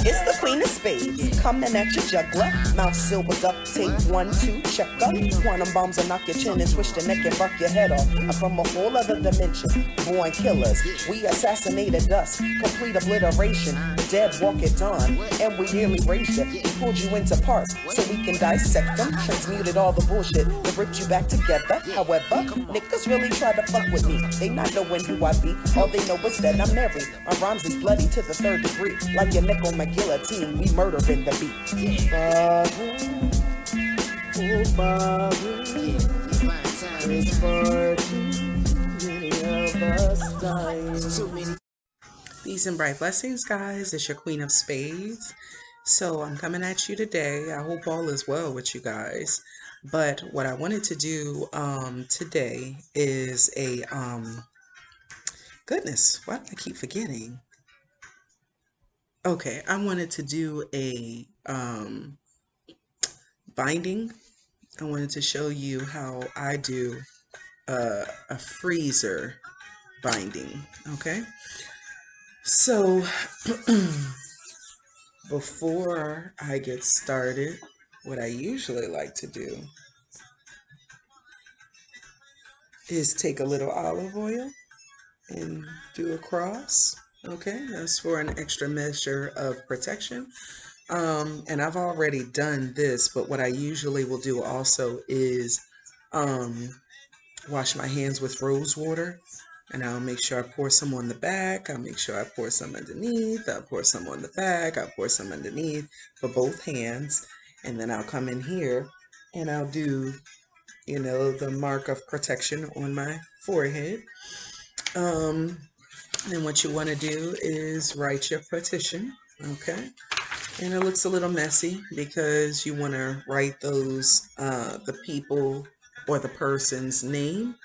It's the Queen of Spades, coming at your juggler. Mouth sealed with duct tape, 1, 2, check up. Quantum bombs will knock your chin and twist your neck and buck your head off. I'm from a whole other dimension, born killers. We assassinated us, complete obliteration. The dead walk at dawn, and we nearly raised you. We pulled you into parts so we can dissect them. Transmuted all the bullshit that ripped you back together. However, niggas really try to fuck with me. They not knowing who I be. All they know is that I'm married. My rhymes is bloody to the 3rd degree. Like your neck on my guillotine, we murdering the beat. Barbara, oh Barbara, it's far too many of us dying. Peace and bright blessings, guys. It's your Queen of Spades. So I'm coming at you today. I hope all is well with you guys. But what I wanted to do today is a goodness, why do I keep forgetting? Okay, I wanted to do a binding. I wanted to show you how I do a freezer binding. Okay, so before I get started, what I usually like to do is take a little olive oil and do a cross. Okay, that's for an extra measure of protection. And I've already done this, but what I usually will do also is wash my hands with rose water, and I'll make sure I pour some on the back. I'll make sure I pour some underneath. I'll pour some on the back. I'll pour some underneath for both hands. And then I'll come in here and I'll do, you know, the mark of protection on my forehead. And what you want to do is write your petition, okay? And it looks a little messy because you want to write those, the people or the person's name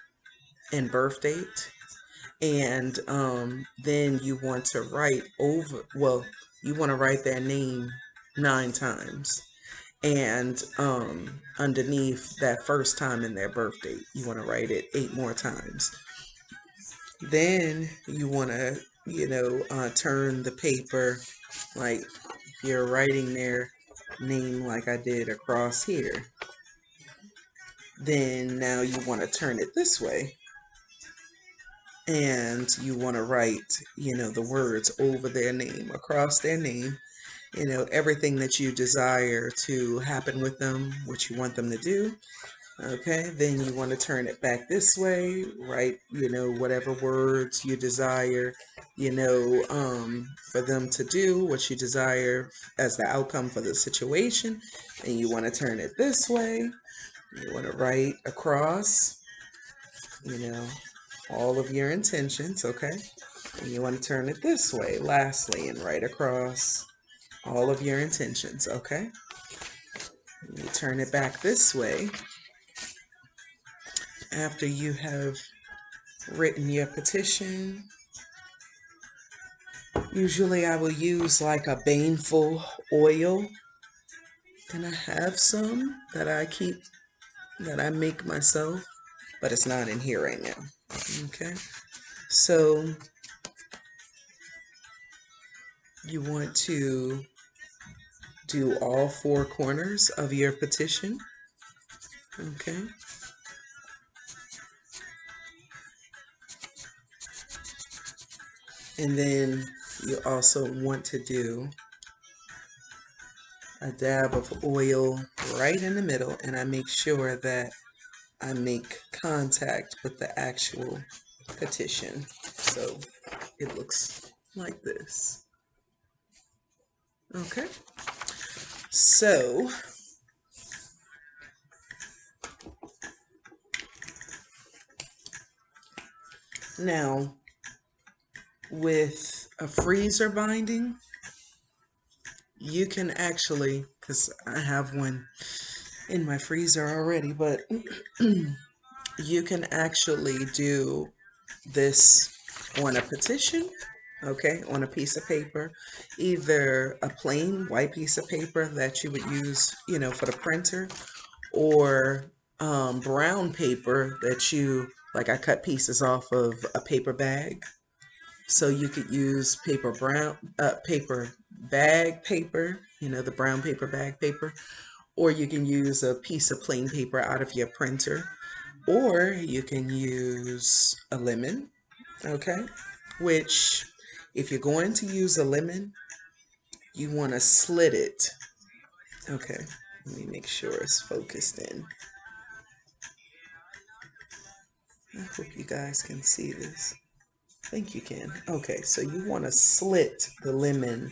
and birth date. And then you want to write over, well, you want to write their name 9 times. And underneath that first time in their birth date, you want to write it 8 more times. Then you want to, you know, turn the paper, like if you're writing their name like I did across here. Then now you want to turn it this way. And you want to write, you know, the words over their name, across their name, you know, everything that you desire to happen with them, what you want them to do. Okay, then you want to turn it back this way, write, you know, whatever words you desire, you know, for them to do, what you desire as the outcome for the situation. And you want to turn it this way. You want to write across, you know, all of your intentions, okay? And you want to turn it this way, lastly, and write across all of your intentions, okay? And you turn it back this way. After you have written your petition, usually I will use like a baneful oil, and I have some that I keep, that I make myself, but it's not in here right now. Okay, so you want to do all 4 corners of your petition. Okay. And then you also want to do a dab of oil right in the middle, and I make sure that I make contact with the actual petition. So it looks like this. Okay. So now with a freezer binding, you can actually, because I have one in my freezer already, but you can actually do this on a petition, okay, on a piece of paper, either a plain white piece of paper that you would use, you know, for the printer, or brown paper that you, like I cut pieces off of a paper bag, So you could use paper bag paper, you know, the brown paper bag paper, or you can use a piece of plain paper out of your printer, or you can use a lemon, okay? Which, if you're going to use a lemon, you want to slit it. Okay, let me make sure it's focused in. I hope you guys can see this. I think you can. Okay, so you want to slit the lemon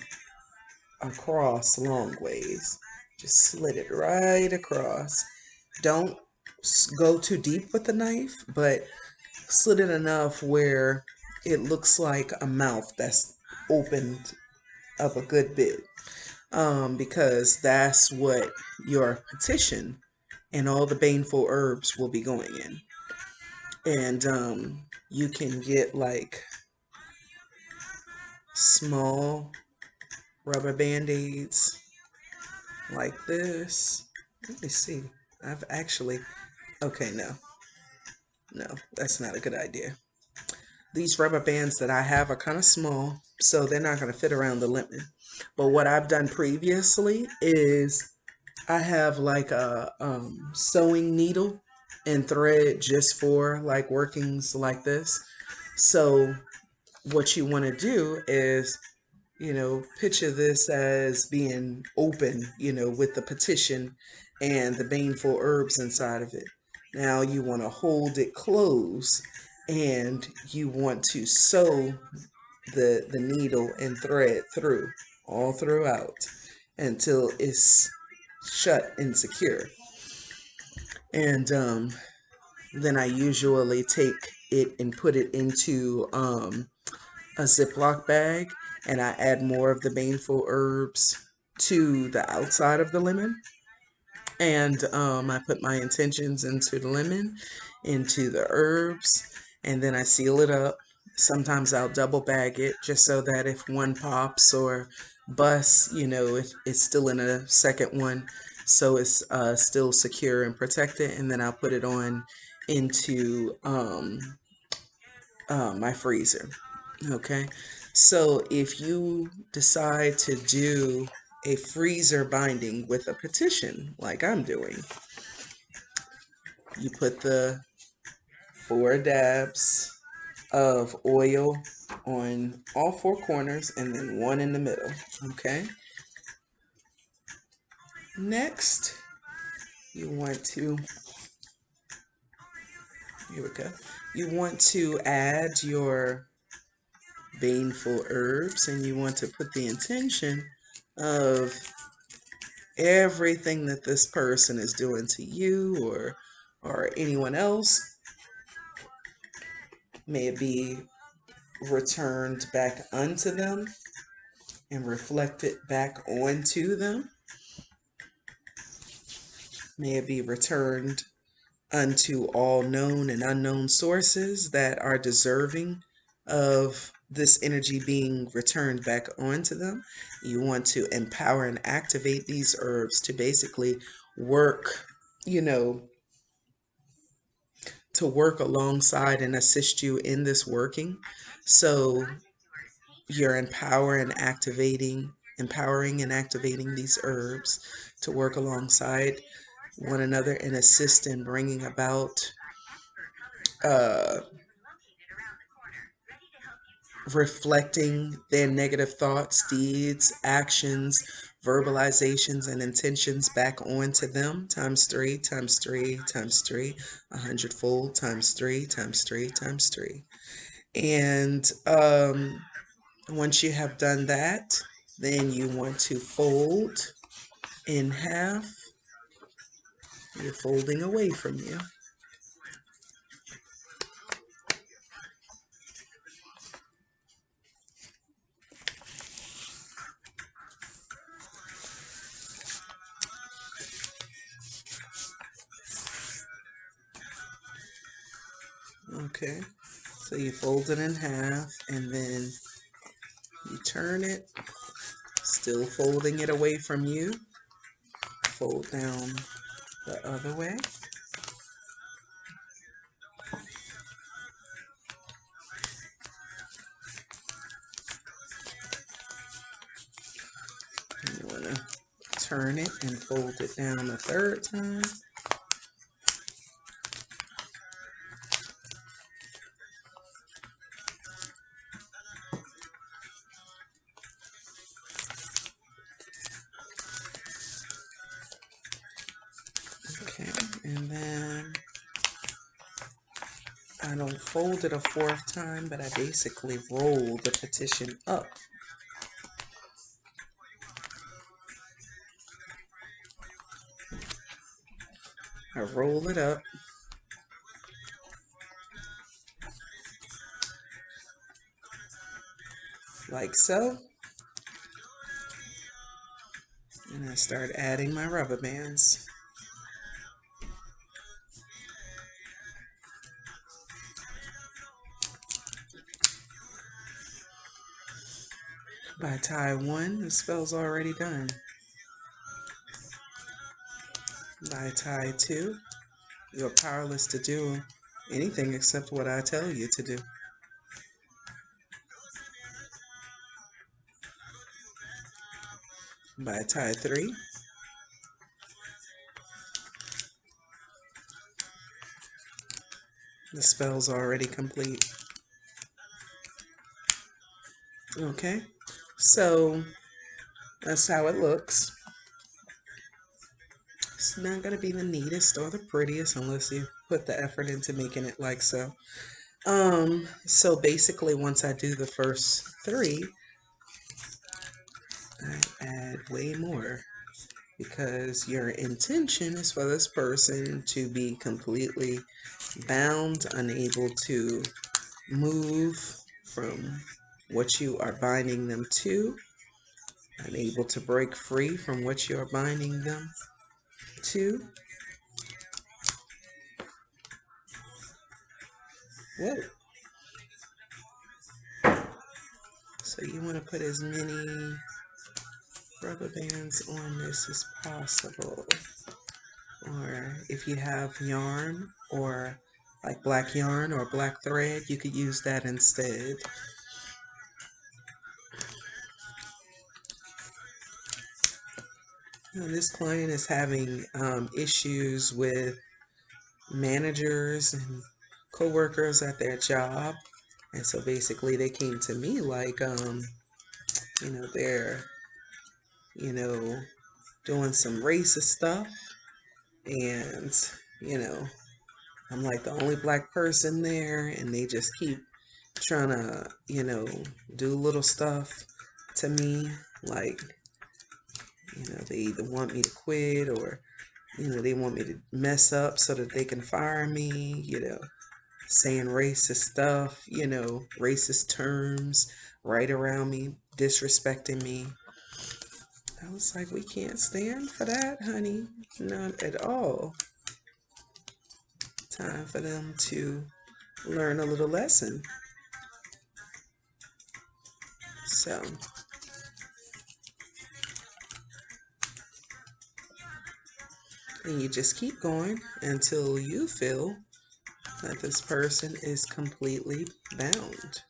across long ways. Just slit it right across. Don't go too deep with the knife, but slit it enough where it looks like a mouth that's opened up a good bit. Because that's what your petition and all the baneful herbs will be going in. And you can get like small rubber band-aids like this. Let me see. I've actually, okay, no, that's not a good idea. These rubber bands that I have are kind of small, so they're not going to fit around the lemon. But what I've done previously is I have like a sewing needle and thread just for like workings like this. So what you want to do is, you know, picture this as being open, you know, with the petition and the baneful herbs inside of it. Now you want to hold it closed and you want to sew the needle and thread through, all throughout, until it's shut and secure. And then I usually take it and put it into a Ziploc bag, and I add more of the baneful herbs to the outside of the lemon. And I put my intentions into the lemon, into the herbs, and then I seal it up. Sometimes I'll double bag it just so that if one pops or busts, you know, it's still in a second one, so it's still secure and protected. And then I'll put it on into my freezer. Okay, so if you decide to do a freezer binding with a petition like I'm doing, you put the 4 dabs of oil on all 4 corners and then 1 in the middle. Okay, next you want to, here we go, you want to add your baneful herbs, and you want to put the intention of everything that this person is doing to you or anyone else. May it be returned back unto them and reflected back onto them. May it be returned unto all known and unknown sources that are deserving of this energy being returned back onto them. You want to empower and activate these herbs to basically work, you know, to work alongside and assist you in this working. So you're empowering and activating these herbs to work alongside one another and assist in bringing about reflecting their negative thoughts, deeds, actions, verbalizations, and intentions back onto them times 3, times 3, times 3, 100-fold, times 3, times 3, times 3. And once you have done that, then you want to fold in half. You're folding away from you. Okay, so you fold it in half and then you turn it, still folding it away from you. Fold down the other way. You want to turn it and fold it down a third time. Okay, and then I don't fold it a fourth time, but I basically roll the petition up. I roll it up. Like so. And I start adding my rubber bands. By tie 1, the spell's already done. By tie 2, you're powerless to do anything except what I tell you to do. By tie 3, the spell's already complete. Okay, so that's how it looks. It's not going to be the neatest or the prettiest unless you put the effort into making it like so. So basically once I do the first 3, I add way more because your intention is for this person to be completely bound, unable to move from what you are binding them to, unable to break free from what you are binding them to. Whoa. So you want to put as many rubber bands on this as possible. Or if you have yarn or like black yarn or black thread, you could use that instead. Now, this client is having issues with managers and co-workers at their job, and so basically they came to me like they're doing some racist stuff, and I'm like the only black person there, and they just keep trying to do little stuff to me, like they either want me to quit or they want me to mess up so that they can fire me, saying racist stuff, racist terms right around me, disrespecting me. I was like, we can't stand for that, honey. Not at all. Time for them to learn a little lesson. So, and you just keep going until you feel that this person is completely bound.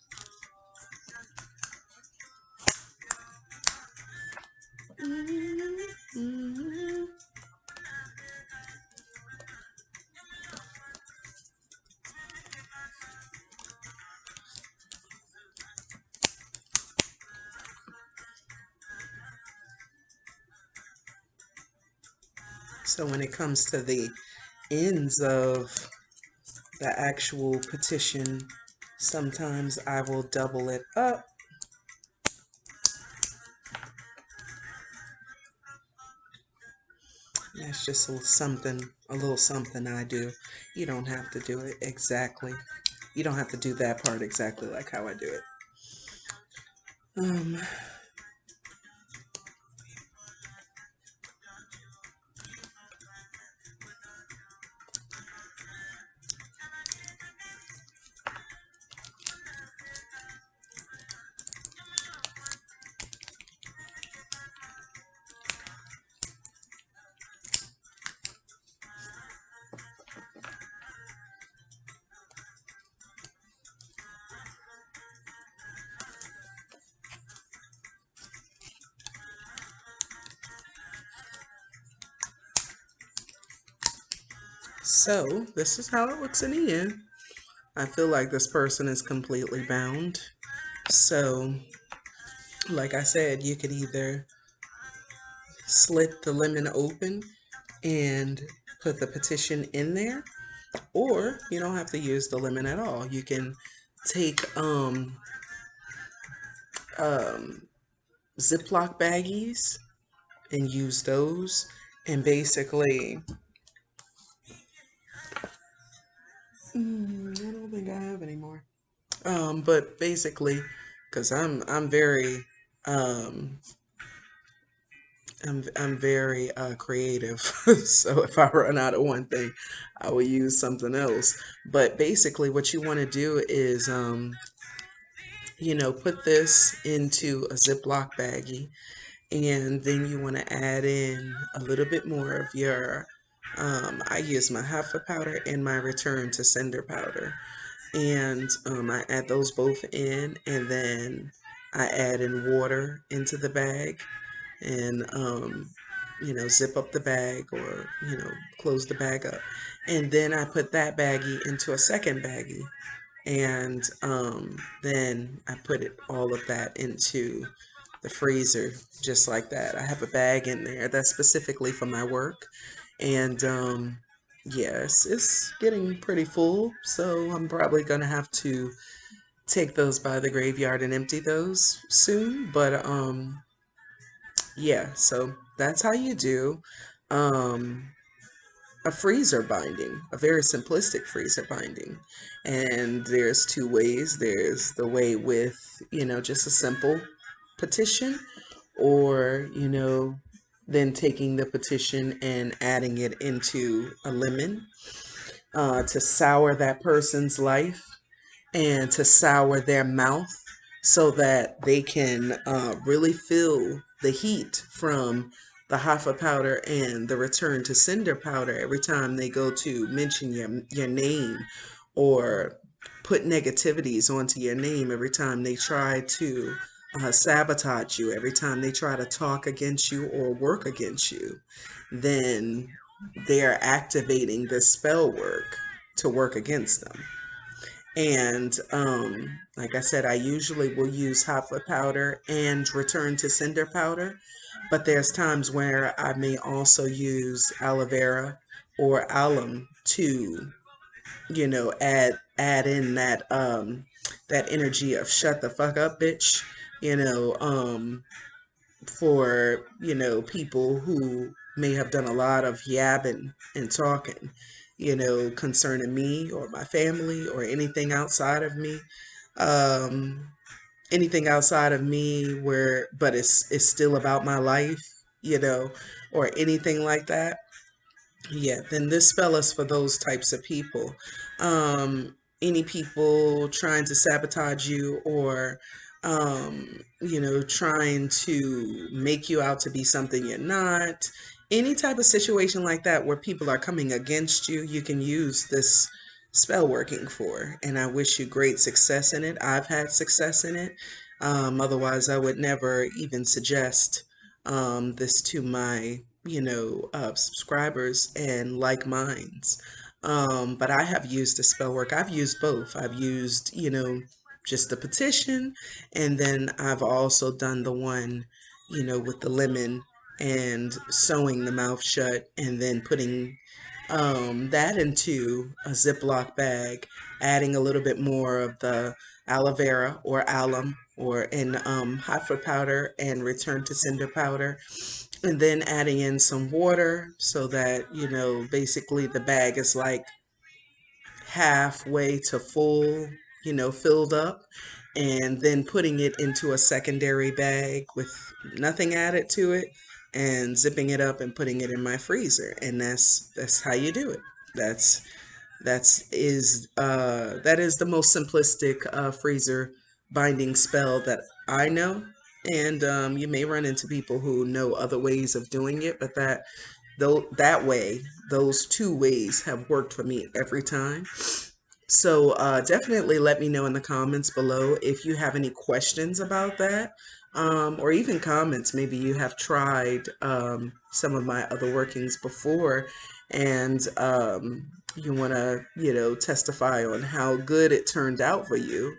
So when it comes to the ends of the actual petition, sometimes I will double it up. That's just a little something I do. You don't have to do it exactly. You don't have to do that part exactly like how I do it. So this is how it looks in the end. I feel like this person is completely bound. So, like I said, you could either slit the lemon open and put the petition in there, or you don't have to use the lemon at all. You can take um, Ziploc baggies and use those, and basically, I don't think I have any more. But basically, because I'm very um, I'm very creative. So if I run out of one thing, I will use something else. But basically, what you want to do is put this into a Ziploc baggie, and then you want to add in a little bit more of your I use my Hoffa powder and my return to sender powder, and I add those both in, and then I add in water into the bag, and zip up the bag, or close the bag up, and then I put that baggie into a second baggie, and then I put it all of that into the freezer just like that. I have a bag in there that's specifically for my work, and yes, it's getting pretty full, so I'm probably gonna have to take those by the graveyard and empty those soon. But yeah, so that's how you do um a freezer binding, a very simplistic freezer binding. And there's two ways. There's the way with, just a simple petition, or, then taking the petition and adding it into a lemon to sour that person's life and to sour their mouth so that they can really feel the heat from the Hoffa powder and the return to sender powder every time they go to mention your name, or put negativities onto your name every time they try to sabotage you, every time they try to talk against you or work against you. Then they're activating this spell work to work against them. And like I said, I usually will use Hoffa powder and return to sender powder, but there's times where I may also use aloe vera or alum to, add in that energy of shut the fuck up, bitch, you know, um, for, people who may have done a lot of yapping and talking, concerning me or my family or um, anything outside of me, where, but it's still about my life, you know, or anything like that. Yeah, then this spell is for those types of people. Any people trying to sabotage you, or, trying to make you out to be something you're not. Any type of situation like that where people are coming against you, you can use this spell working for. And I wish you great success in it. I've had success in it. Otherwise, I would never even suggest this to my subscribers and like minds. But I have used the spell work. I've used both. I've used, just the petition, and then I've also done the one, with the lemon and sewing the mouth shut, and then putting that into a Ziploc bag, adding a little bit more of the aloe vera or alum, or in hot foot powder and return to sender powder, and then adding in some water so that, basically the bag is like halfway to full, filled up, and then putting it into a secondary bag with nothing added to it, and zipping it up and putting it in my freezer. And that's how you do it. That's that is the most simplistic freezer binding spell that I know. And you may run into people who know other ways of doing it, but that way, those two ways have worked for me every time. So definitely let me know in the comments below if you have any questions about that, or even comments. Maybe you have tried some of my other workings before, and you want to, testify on how good it turned out for you.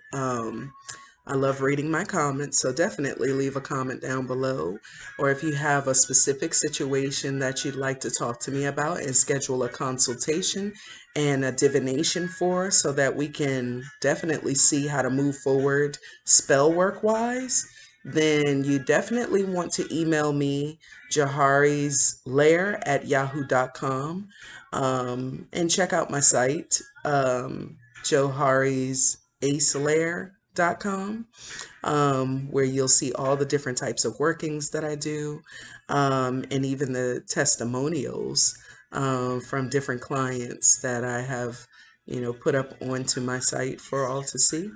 I love reading my comments, so definitely leave a comment down below. Or if you have a specific situation that you'd like to talk to me about and schedule a consultation and a divination for, so that we can definitely see how to move forward spell work wise, then you definitely want to email me, Joharislair@yahoo.com, and check out my site, Joharislair.com, where you'll see all the different types of workings that I do, and even the testimonials from different clients that I have, put up onto my site for all to see.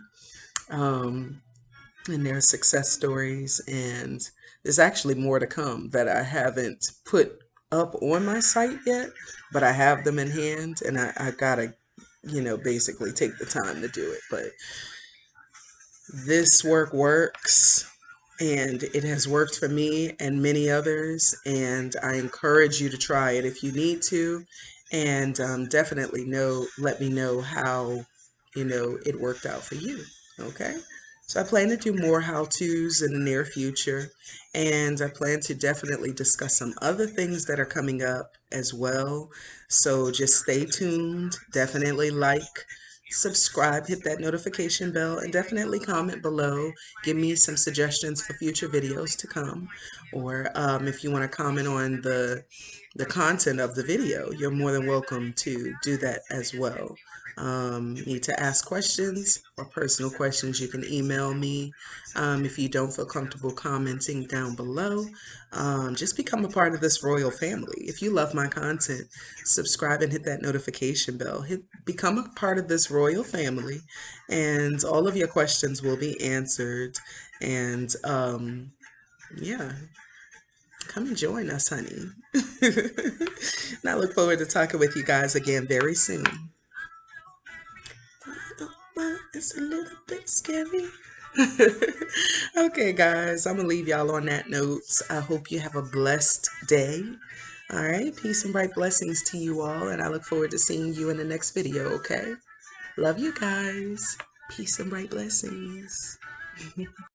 And their success stories, and there's actually more to come that I haven't put up on my site yet, but I have them in hand, and I gotta, basically take the time to do it. But this work works, and it has worked for me and many others, and I encourage you to try it if you need to, and definitely let me know how it worked out for you. Okay, so I plan to do more how-tos in the near future, and I plan to definitely discuss some other things that are coming up as well, so just stay tuned. Definitely like, subscribe, hit that notification bell, and definitely comment below. Give me some suggestions for future videos to come, or if you want to comment on the content of the video, you're more than welcome to do that as well. Need to ask questions or personal questions, you can email me. If you don't feel comfortable commenting down below, just become a part of this royal family. If you love my content, subscribe and hit that notification bell. Become a part of this royal family, and all of your questions will be answered. And yeah, come and join us, honey. And I look forward to talking with you guys again very soon. It's a little bit scary. Okay, guys, I'm gonna leave y'all on that note. I hope you have a blessed day. All right, peace and bright blessings to you all, and I look forward to seeing you in the next video. Okay, love you guys. Peace and bright blessings.